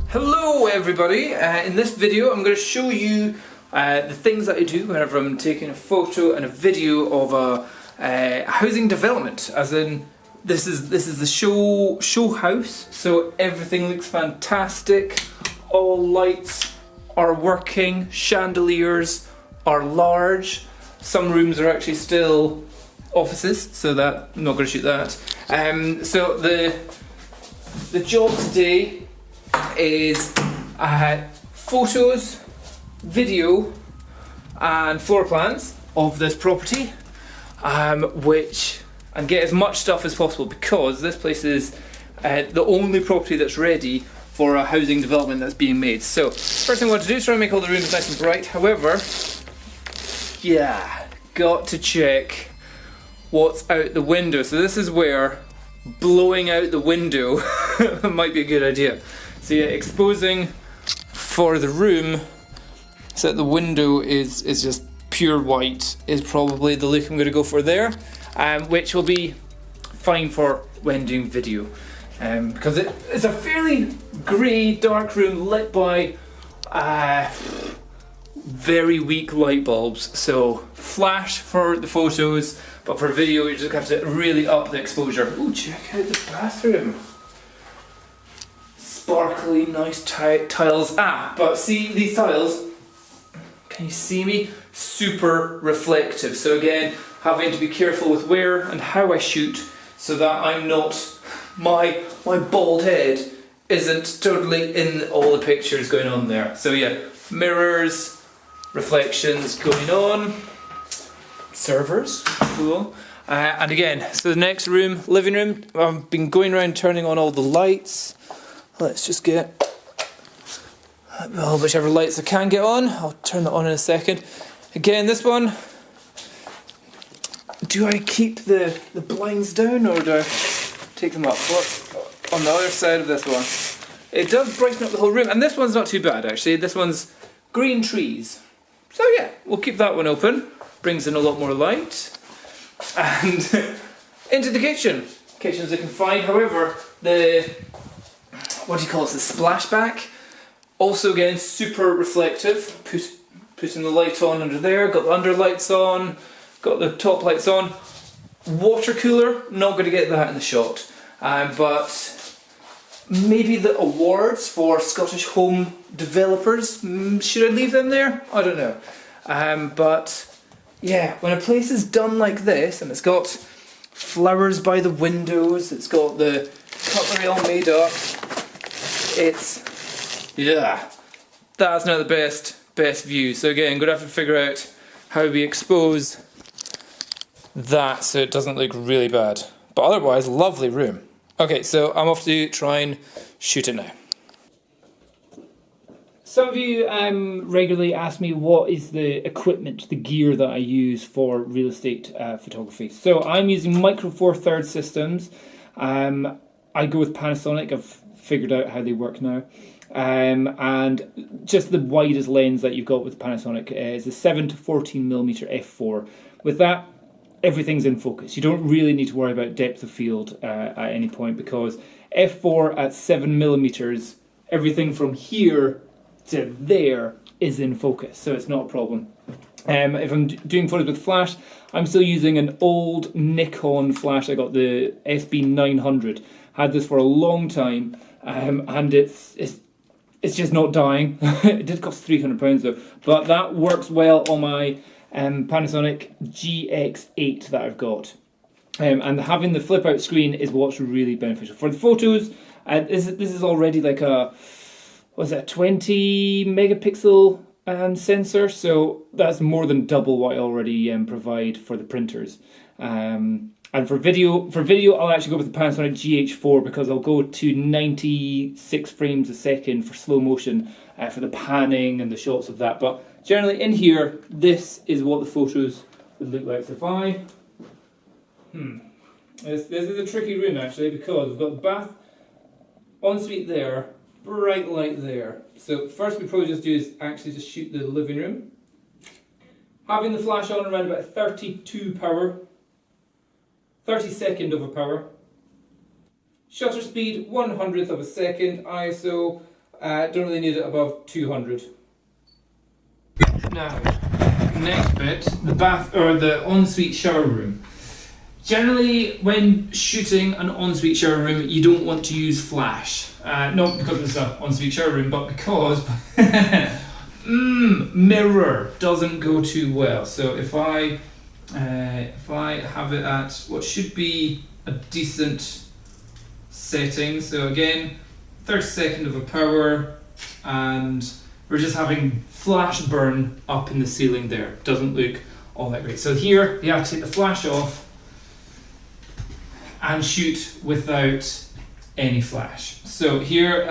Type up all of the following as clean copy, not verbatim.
Hello everybody, in this video I'm going to show you the things that I do whenever I'm taking a photo and a video of a housing development, as in this is the show house, so everything looks fantastic, all lights are working, chandeliers are large, some rooms are actually still offices, so that I'm not going to shoot that. So the job today is photos, video and floor plans of this property, and get as much stuff as possible, because this place is the only property that's ready for a housing development that's being made. So first thing I want to do is try and make all the rooms nice and bright. However, yeah, got to check what's out the window. So this is where blowing out the window might be a good idea. So yeah, exposing for the room so that the window is just pure white is probably the look I'm going to go for there, which will be fine for when doing video, because it's a fairly grey dark room lit by very weak light bulbs, so flash for the photos, but for video you just have to really up the exposure. Ooh, check out the bathroom. Sparkly, nice tiles. But see these tiles? Can you see me? Super reflective. So again, having to be careful with where and how I shoot, so that I'm not, my bald head isn't totally in all the pictures going on there. So yeah, mirrors, reflections going on, servers, cool. And again, so the next room, living room, I've been going around turning on all the lights. Let's just get whichever lights I can get on. I'll turn that on in a second. Again, this one, do I keep the blinds down or do I take them up? What's on the other side of this one? It does brighten up the whole room, and this one's not too bad actually. This one's green trees. So yeah, we'll keep that one open. Brings in a lot more light. And into the kitchen. Kitchen's looking fine, however, what do you call it, the splashback, also again super reflective, putting the light on under there, got the under lights on, got the top lights on. Water cooler, not going to get that in the shot, but maybe the awards for Scottish home developers, should I leave them there? I don't know, but yeah, when a place is done like this and it's got flowers by the windows, it's got the cutlery all made up, yeah, that's not the best view. So again, I'm going to have to figure out how we expose that so it doesn't look really bad. But otherwise, lovely room. Okay, so I'm off to try and shoot it now. Some of you regularly ask me what is the equipment, the gear that I use for real estate photography. So I'm using Micro Four Thirds systems. I go with Panasonic. I've figured out how they work now, and just the widest lens that you've got with Panasonic is a 7 to 14mm f4. With that, everything's in focus. You don't really need to worry about depth of field at any point, because f4 at 7mm, everything from here to there is in focus, so it's not a problem. If I'm doing photos with flash, I'm still using an old Nikon flash. I got the SB900. Had this for a long time, and it's just not dying. It did cost £300 though, but that works well on my Panasonic GX8 that I've got. And having the flip out screen is what's really beneficial for the photos. This is already like a 20 megapixel sensor, so that's more than double what I already provide for the printers. And for video, I'll actually go with the Panasonic GH4, because I'll go to 96 frames a second for slow motion for the panning and the shots of that. But generally in here, this is what the photos would look like. So if I, this is a tricky room actually, because we've got the bath, ensuite there, bright light there. So first we probably just do is actually just shoot the living room. Having the flash on around about 32 power, 32nd of a power. Shutter speed 1/100th of a second, ISO Don't really need it above 200. Now, next bit, the bath or the ensuite shower room. Generally, when shooting an ensuite shower room, you don't want to use flash. Not because it's an ensuite shower room, but because mirror doesn't go too well. So if I have it at what should be a decent setting, so again, 32nd of a power, and we're just having flash burn up in the ceiling there. Doesn't look all that great. So here, you have to take the flash off and shoot without any flash. So here,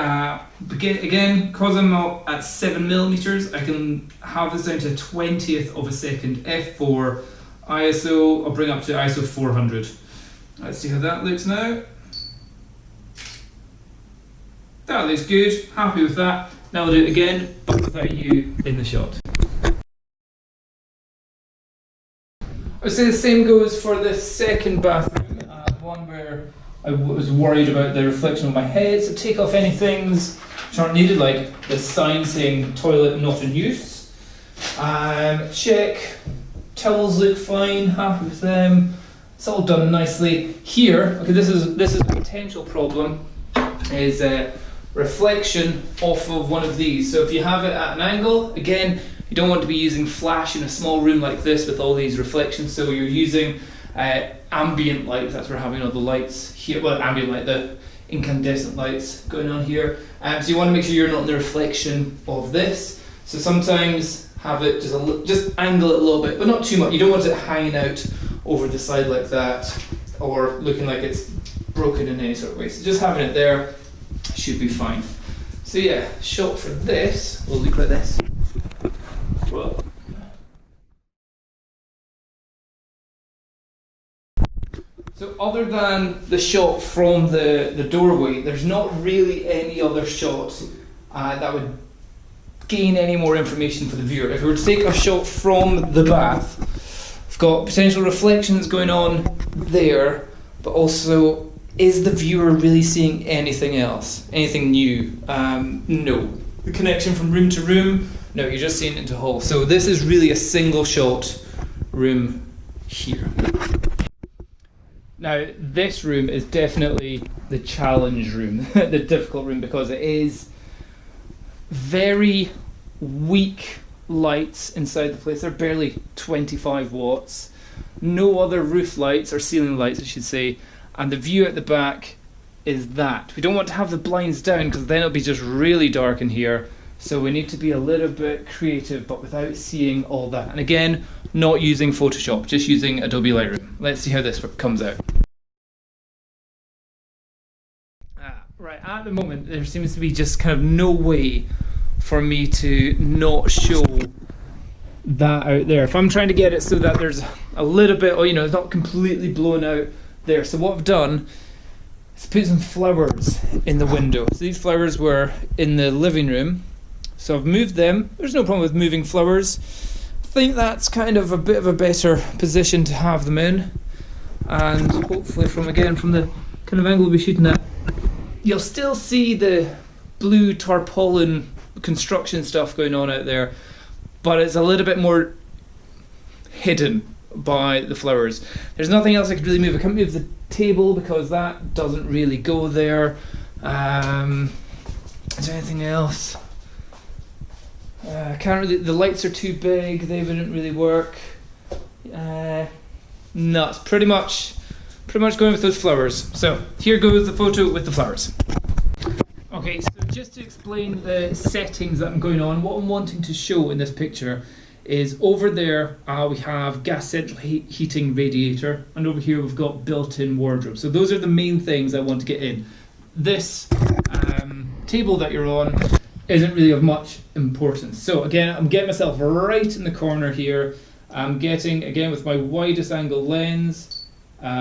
again, because I'm not at 7mm, I can have this down to a 20th of a second, f4, ISO, I'll bring up to ISO 400. Let's see how that looks now. That looks good, happy with that. Now I'll do it again, but without you in the shot. I would say the same goes for the second bathroom, one where I was worried about the reflection of my head, so take off any things which aren't needed, like the sign saying toilet not in use. Check, towels look fine, happy with them, it's all done nicely. Here, okay, this is a potential problem, is reflection off of one of these. So if you have it at an angle, again, you don't want to be using flash in a small room like this with all these reflections, so you're using ambient light. That's where we're having all the lights here, well, ambient light, the incandescent lights going on here. So you want to make sure you're not in the reflection of this. So sometimes have it just angle it a little bit, but not too much. You don't want it hanging out over the side like that, or looking like it's broken in any sort of way. So just having it there should be fine. So yeah, shot for this will look like this. Whoa. So other than the shot from the doorway, there's not really any other shot that would gain any more information for the viewer. If we were to take a shot from the bath, we've got potential reflections going on there, but also, is the viewer really seeing anything else? Anything new? No. The connection from room to room? No, you're just seeing it into hall. So this is really a single shot room here. Now, this room is definitely the challenge room, the difficult room, because it is very weak lights inside the place. They're barely 25 watts. No other roof lights, or ceiling lights I should say, and the view at the back is that. We don't want to have the blinds down because then it'll be just really dark in here. So we need to be a little bit creative, but without seeing all that. And again, not using Photoshop, just using Adobe Lightroom. Let's see how this comes out. Right, at the moment, there seems to be just kind of no way for me to not show that out there. If I'm trying to get it so that there's a little bit, or it's not completely blown out there. So what I've done is put some flowers in the window. So these flowers were in the living room. So I've moved them. There's no problem with moving flowers. I think that's kind of a bit of a better position to have them in. And hopefully from the kind of angle we'll be shooting at, you'll still see the blue tarpaulin construction stuff going on out there, but it's a little bit more hidden by the flowers. There's nothing else I could really move. I can't move the table because that doesn't really go there. Is there anything else? Can't really. The lights are too big. They wouldn't really work. No, it's pretty much going with those flowers. So here goes the photo with the flowers. Okay, so just to explain the settings that I'm going on, what I'm wanting to show in this picture is over there we have gas central heating radiator, and over here we've got built-in wardrobe. So those are the main things I want to get in. This table that you're on isn't really of much importance. So again, I'm getting myself right in the corner here. I'm getting, again with my widest angle lens,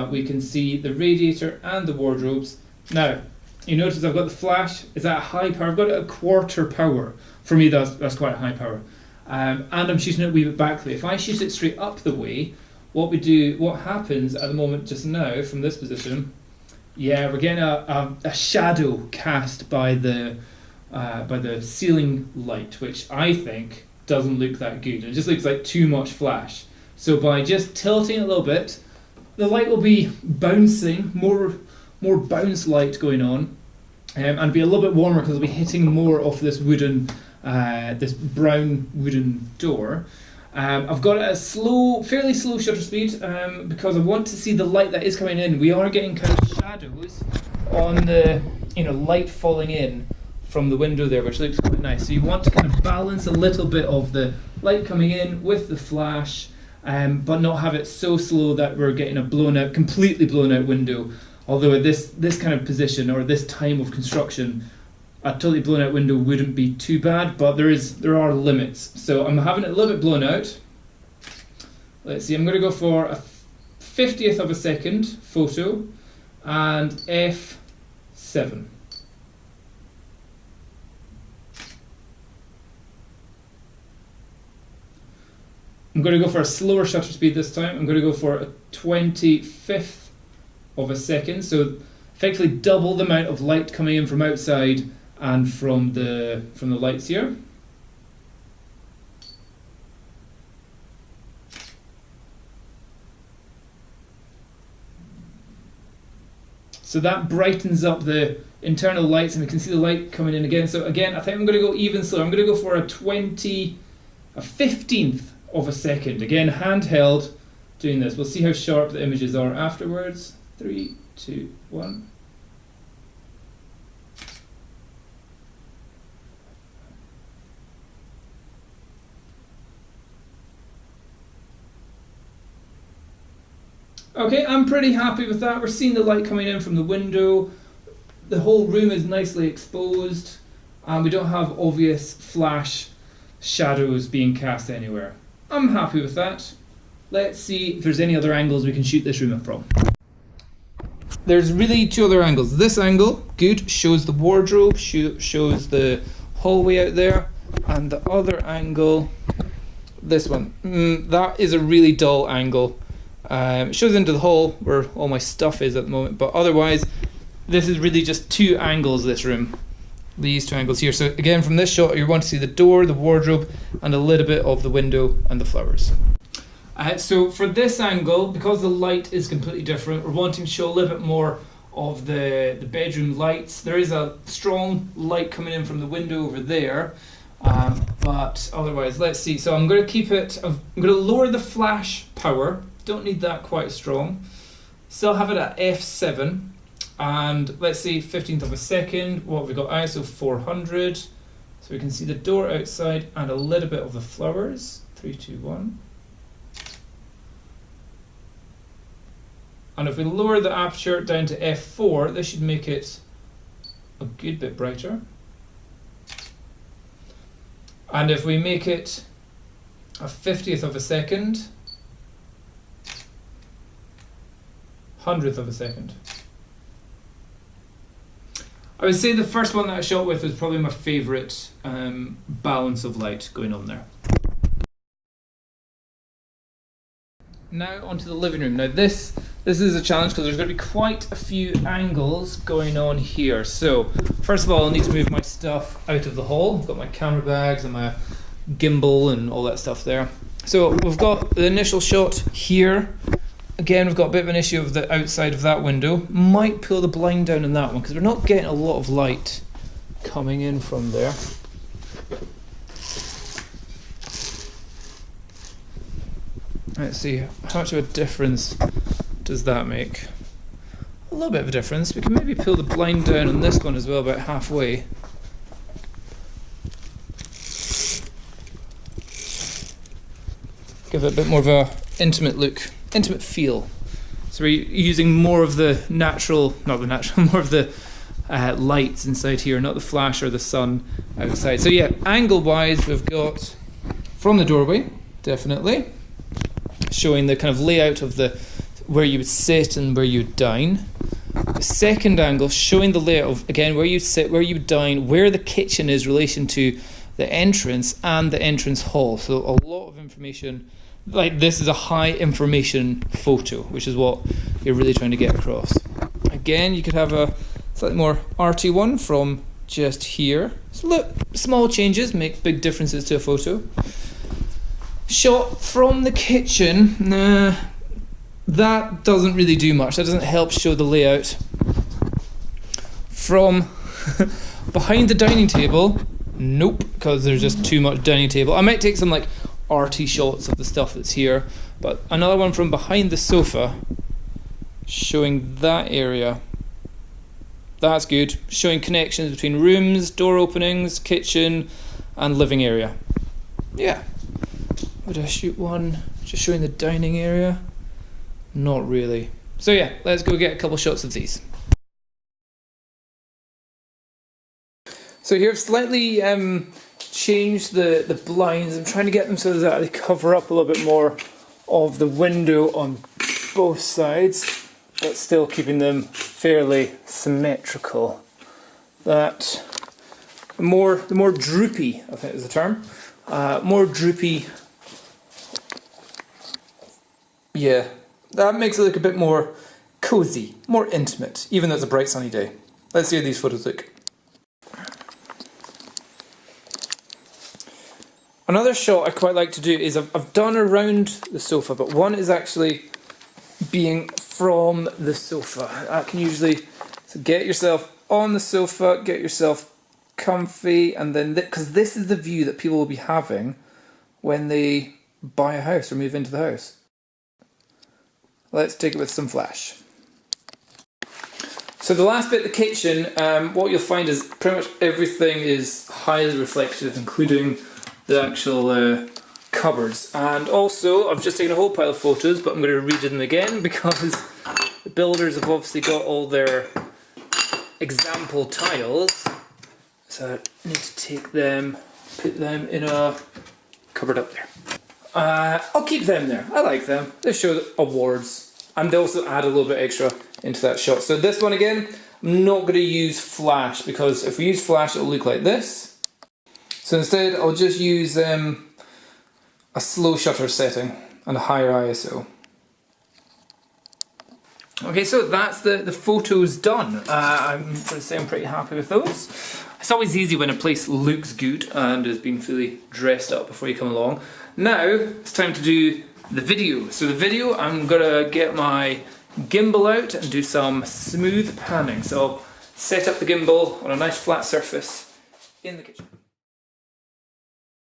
we can see the radiator and the wardrobes. Now, you notice I've got the flash, is at a high power. I've got it at 1/4 power. For me, that's quite a high power. And I'm shooting it a wee bit back there. If I shoot it straight up the way, what happens at the moment just now from this position, yeah, we're getting a shadow cast by the by the ceiling light, which I think doesn't look that good. It just looks like too much flash. So by just tilting it a little bit, the light will be bouncing, more bounce light going on, and be a little bit warmer because it'll be hitting more of this wooden, this brown wooden door. I've got it at a fairly slow shutter speed because I want to see the light that is coming in. We are getting kind of shadows on the light falling in from the window there, which looks quite nice. So you want to kind of balance a little bit of the light coming in with the flash, but not have it so slow that we're getting a completely blown out window. Although at this kind of position or this time of construction, a totally blown out window wouldn't be too bad, but there are limits. So I'm having it a little bit blown out. Let's see, I'm going to go for a 50th of a second photo and f7. I'm going to go for a slower shutter speed this time. I'm going to go for a 25th of a second, so effectively double the amount of light coming in from outside and from the lights here. So that brightens up the internal lights, and we can see the light coming in again. So again, I think I'm going to go even slower. I'm going to go for a 15th of a second. Again, handheld doing this. We'll see how sharp the images are afterwards. 3, 2, 1. Okay, I'm pretty happy with that. We're seeing the light coming in from the window. The whole room is nicely exposed, and we don't have obvious flash shadows being cast anywhere. I'm happy with that. Let's see if there's any other angles we can shoot this room from. There's really two other angles. This angle, good, shows the wardrobe, shows the hallway out there, and the other angle, this one, that is a really dull angle. It shows into the hall where all my stuff is at the moment, but otherwise this is really just two angles, this room, these two angles here. So again, from this shot you want to see the door, the wardrobe, and a little bit of the window and the flowers. So for this angle, because the light is completely different, we're wanting to show a little bit more of the bedroom lights. There is a strong light coming in from the window over there, but otherwise, let's see. So I'm going to keep it, I'm going to lower the flash power. Don't need that quite strong. Still have it at f7, and let's see, 15th of a second. What have we got? ISO 400, so we can see the door outside and a little bit of the flowers. 3, 2, 1. And if we lower the aperture down to f4, this should make it a good bit brighter. And if we make it a 50th of a second, 100th of a second. I would say the first one that I shot with was probably my favourite balance of light going on there. Now onto the living room. Now this is a challenge because there's going to be quite a few angles going on here. So first of all, I need to move my stuff out of the hall. I've got my camera bags and my gimbal and all that stuff there. So we've got the initial shot here. Again, we've got a bit of an issue of the outside of that window. Might pull the blind down on that one because we're not getting a lot of light coming in from there. Let's see, how much of a difference does that make? A little bit of a difference. We can maybe pull the blind down on this one as well, about halfway. Give it a bit more of a intimate look, intimate feel. So we're using more of the natural, more of the lights inside here, not the flash or the sun outside. So yeah, angle-wise, we've got from the doorway, definitely, showing the kind of layout of the where you would sit and where you would dine. The second angle showing the layout of, again, where you sit, where you would dine, where the kitchen is in relation to the entrance and the entrance hall. So a lot of information. Like, this is a high information photo, which is what you're really trying to get across. Again, you could have a slightly more arty one from just here. So look, small changes make big differences to a photo. Shot from the kitchen, nah, that doesn't really do much. That doesn't help show the layout. From behind the dining table, nope, because there's just too much dining table. I might take some like arty shots of the stuff that's here, but another one from behind the sofa, showing that area. That's good. Showing connections between rooms, door openings, kitchen, and living area. Yeah. Would I shoot one just showing the dining area? Not really. So yeah, let's go get a couple shots of these. So here I've slightly changed the blinds. I'm trying to get them so that they cover up a little bit more of the window on both sides, but still keeping them fairly symmetrical. That the more droopy, I think is the term, more droopy. Yeah, that makes it look a bit more cozy, more intimate, even though it's a bright sunny day. Let's see how these photos look. Another shot I quite like to do is I've done around the sofa, but one is actually being from the sofa. That can usually, so get yourself on the sofa, get yourself comfy, and then, because this is the view that people will be having when they buy a house or move into the house. Let's take it with some flash. So the last bit, the kitchen, what you'll find is pretty much everything is highly reflective, including the actual cupboards. And also, I've just taken a whole pile of photos, but I'm going to redo them again because the builders have obviously got all their example tiles. So I need to take them, put them in a cupboard up there. I'll keep them there. I like them. They show awards, and they also add a little bit extra into that shot. So this one again, I'm not going to use flash, because if we use flash it'll look like this. So instead I'll just use a slow shutter setting and a higher ISO. Okay, so that's the photos done. I'm going to say I'm pretty happy with those. It's always easy when a place looks good and has been fully dressed up before you come along. Now it's time to do the video. So the video, I'm going to get my gimbal out and do some smooth panning. So I'll set up the gimbal on a nice flat surface in the kitchen.